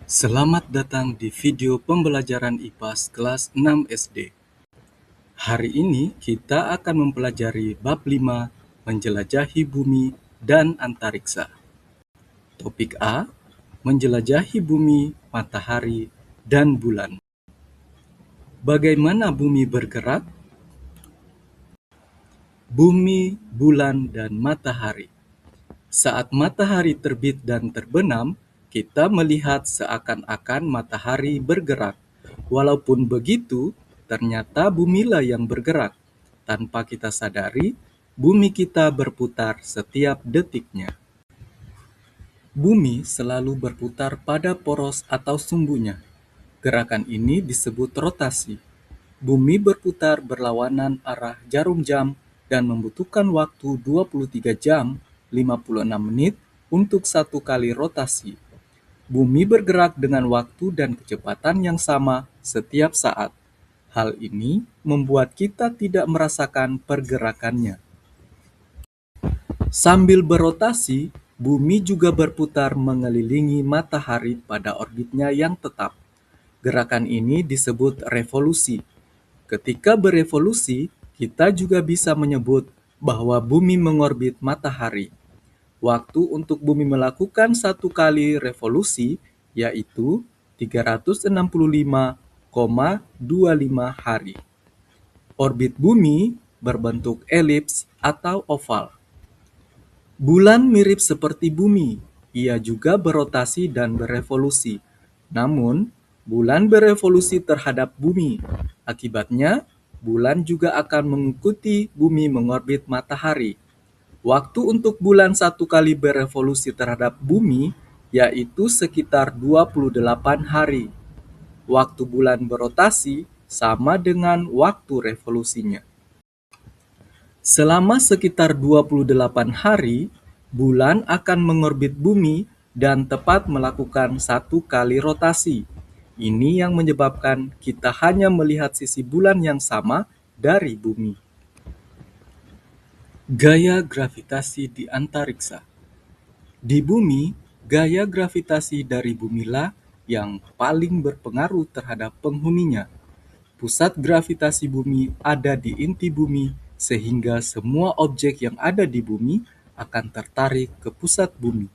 Selamat datang di video pembelajaran IPAS kelas 6 SD. Hari ini kita akan mempelajari bab 5, menjelajahi bumi dan antariksa. Topik A, menjelajahi bumi, matahari, dan bulan. Bagaimana bumi bergerak? Bumi, bulan, dan matahari. Saat matahari terbit dan terbenam, kita melihat seakan-akan matahari bergerak. Walaupun begitu, ternyata bumilah yang bergerak. Tanpa kita sadari, bumi kita berputar setiap detiknya. Bumi selalu berputar pada poros atau sumbunya. Gerakan ini disebut rotasi. Bumi berputar berlawanan arah jarum jam dan membutuhkan waktu 23 jam 56 menit untuk satu kali rotasi. Bumi bergerak dengan waktu dan kecepatan yang sama setiap saat. Hal ini membuat kita tidak merasakan pergerakannya. Sambil berotasi, bumi juga berputar mengelilingi matahari pada orbitnya yang tetap. Gerakan ini disebut revolusi. Ketika berevolusi, kita juga bisa menyebut bahwa bumi mengorbit matahari. Waktu untuk bumi melakukan satu kali revolusi yaitu 365,25 hari. Orbit bumi berbentuk elips atau oval. Bulan mirip seperti bumi, ia juga berotasi dan berevolusi. Namun, bulan berevolusi terhadap bumi. Akibatnya, bulan juga akan mengikuti bumi mengorbit matahari. Waktu untuk bulan satu kali berevolusi terhadap bumi yaitu sekitar 28 hari. Waktu bulan berotasi sama dengan waktu revolusinya. Selama sekitar 28 hari, bulan akan mengorbit bumi dan tepat melakukan satu kali rotasi. Ini yang menyebabkan kita hanya melihat sisi bulan yang sama dari bumi. Gaya gravitasi di antariksa. Di bumi, gaya gravitasi dari bumilah yang paling berpengaruh terhadap penghuninya. Pusat gravitasi bumi ada di inti bumi, sehingga semua objek yang ada di bumi akan tertarik ke pusat bumi.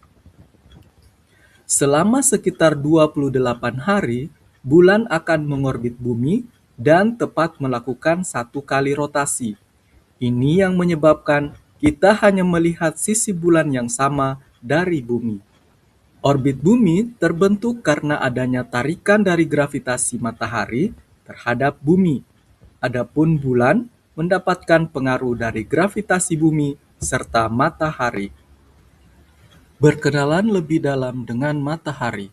Selama sekitar 28 hari, bulan akan mengorbit bumi dan tepat melakukan satu kali rotasi. Ini yang menyebabkan kita hanya melihat sisi bulan yang sama dari bumi. Orbit bumi terbentuk karena adanya tarikan dari gravitasi matahari terhadap bumi. Adapun bulan mendapatkan pengaruh dari gravitasi bumi serta matahari. Berkenalan lebih dalam dengan matahari.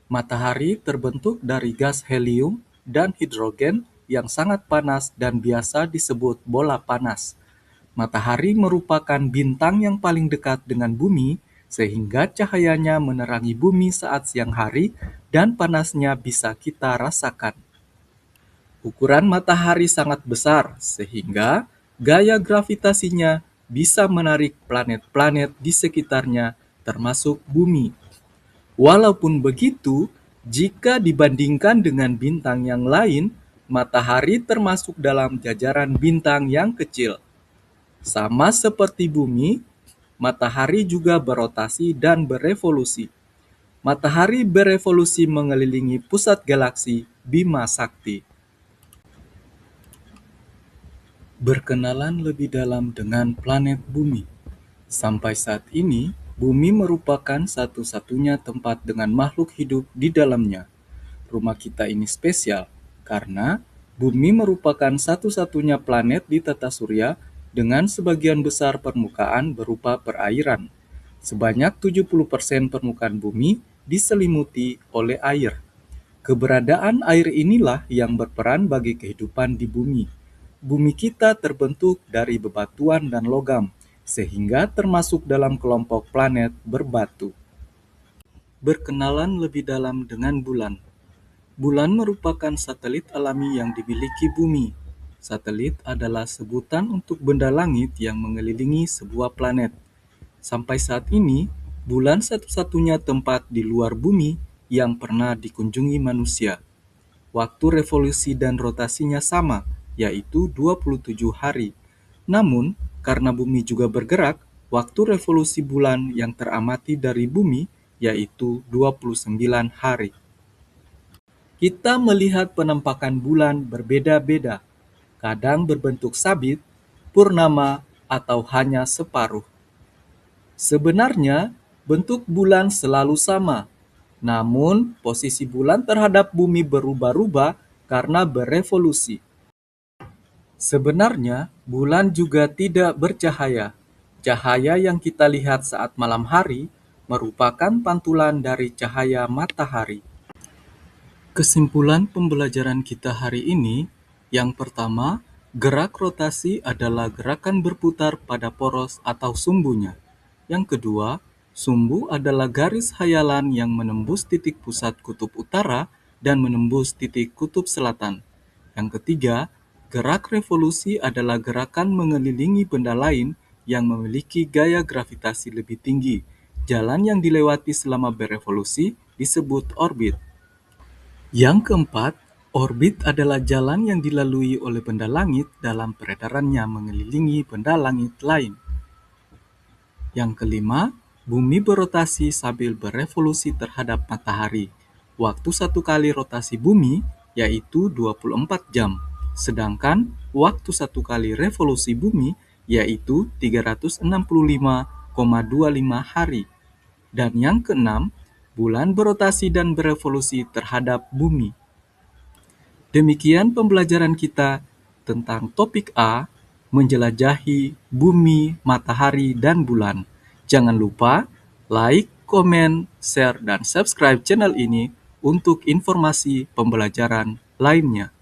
Matahari terbentuk dari gas helium dan hidrogen yang sangat panas dan biasa disebut bola panas. Matahari merupakan bintang yang paling dekat dengan bumi, sehingga cahayanya menerangi bumi saat siang hari dan panasnya bisa kita rasakan. Ukuran matahari sangat besar, sehingga gaya gravitasinya bisa menarik planet-planet di sekitarnya, termasuk bumi. Walaupun begitu, jika dibandingkan dengan bintang yang lain, matahari termasuk dalam jajaran bintang yang kecil. Sama seperti bumi, matahari juga berotasi dan berevolusi. Matahari berevolusi mengelilingi pusat galaksi Bima Sakti. Berkenalan lebih dalam dengan planet bumi. Sampai saat ini, bumi merupakan satu-satunya tempat dengan makhluk hidup di dalamnya. Rumah kita ini spesial karena bumi merupakan satu-satunya planet di tata surya dengan sebagian besar permukaan berupa perairan. Sebanyak 70% permukaan bumi diselimuti oleh air. Keberadaan air inilah yang berperan bagi kehidupan di bumi. Bumi kita terbentuk dari bebatuan dan logam, sehingga termasuk dalam kelompok planet berbatu. Berkenalan lebih dalam dengan bulan. Bulan merupakan satelit alami yang dimiliki bumi. Satelit adalah sebutan untuk benda langit yang mengelilingi sebuah planet. Sampai saat ini, bulan satu-satunya tempat di luar bumi yang pernah dikunjungi manusia. Waktu revolusi dan rotasinya sama, yaitu 27 hari. Namun, karena bumi juga bergerak, waktu revolusi bulan yang teramati dari bumi yaitu 29 hari. Kita melihat penampakan bulan berbeda-beda, kadang berbentuk sabit, purnama, atau hanya separuh. Sebenarnya, bentuk bulan selalu sama, namun posisi bulan terhadap bumi berubah-ubah karena berevolusi. Sebenarnya, bulan juga tidak bercahaya. Cahaya yang kita lihat saat malam hari merupakan pantulan dari cahaya matahari. Kesimpulan pembelajaran kita hari ini, yang pertama, gerak rotasi adalah gerakan berputar pada poros atau sumbunya. Yang kedua, sumbu adalah garis hayalan yang menembus titik pusat kutub utara dan menembus titik kutub selatan. Yang ketiga, gerak revolusi adalah gerakan mengelilingi benda lain yang memiliki gaya gravitasi lebih tinggi. Jalan yang dilewati selama berevolusi disebut orbit. Yang keempat, orbit adalah jalan yang dilalui oleh benda langit dalam peredarannya mengelilingi benda langit lain. Yang kelima, bumi berotasi sambil berevolusi terhadap matahari. Waktu satu kali rotasi bumi yaitu 24 jam, sedangkan waktu satu kali revolusi bumi yaitu 365,25 hari. Dan yang keenam, bulan berotasi dan berevolusi terhadap bumi. Demikian pembelajaran kita tentang topik A, menjelajahi bumi, matahari, dan bulan. Jangan lupa like, komen, share, dan subscribe channel ini untuk informasi pembelajaran lainnya.